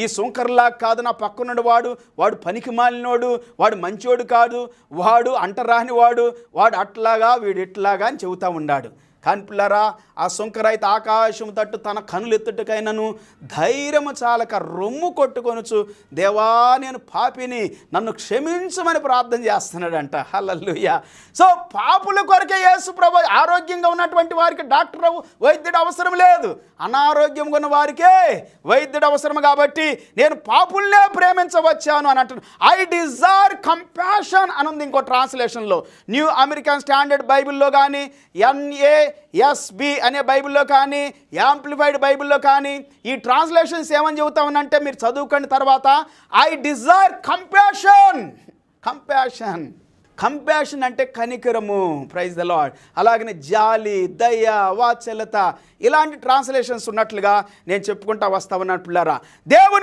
ఈ సుంకర్లా కాదు, నా పక్కనున్న వాడు పనికి మాలినోడు, వాడు మంచోడు కాదు, వాడు అంటరాని వాడు అట్లాగా వీడు ఇట్లాగా అని చెబుతూ ఉన్నాడు. కానీ పిల్లరా, ఆ సుంకరైతే ఆకాశం తట్టు తన కనులు ఎత్తుటకైనను ధైర్యము చాలక రొమ్ము కొట్టుకొనుచు, దేవా నేను పాపిని, నన్ను క్షమించమని ప్రార్థన చేస్తున్నాడంట. హల్లెలూయా. సో పాపుల కొరకే యేసు ప్రభు, ఆరోగ్యంగా ఉన్నటువంటి వారికి డాక్టర్ వైద్యుడు అవసరం లేదు, అనారోగ్యంగా ఉన్న వారికే వైద్యుడు అవసరం. కాబట్టి నేను పాపుల్నే ప్రేమించవచ్చాను అని అంటున్నాను. ఐ డిజైర్ కంపాషన్ అని ఉంది ఇంకో ట్రాన్స్లేషన్లో. న్యూ అమెరికన్ స్టాండర్డ్ బైబిల్లో కానీ, NASB అనే బైబిల్లో కానీ, యాంప్లిఫైడ్ బైబిల్లో కానీ ఈ ట్రాన్స్లేషన్స్ ఏమని చెబుతా ఉన్నంటే, మీరు చదువుకున్న తర్వాత ఐ డిజైర్ కంపాషన్ అంటే కనికరము. Praise the lord. అలాగనే జాలి, దయ, వాత్సల్యత, ఇలాంటి ట్రాన్స్లేషన్స్ ఉన్నట్లుగా నేను చెప్పుకుంటా వస్తా ఉన్నాను పిల్లరా. దేవుని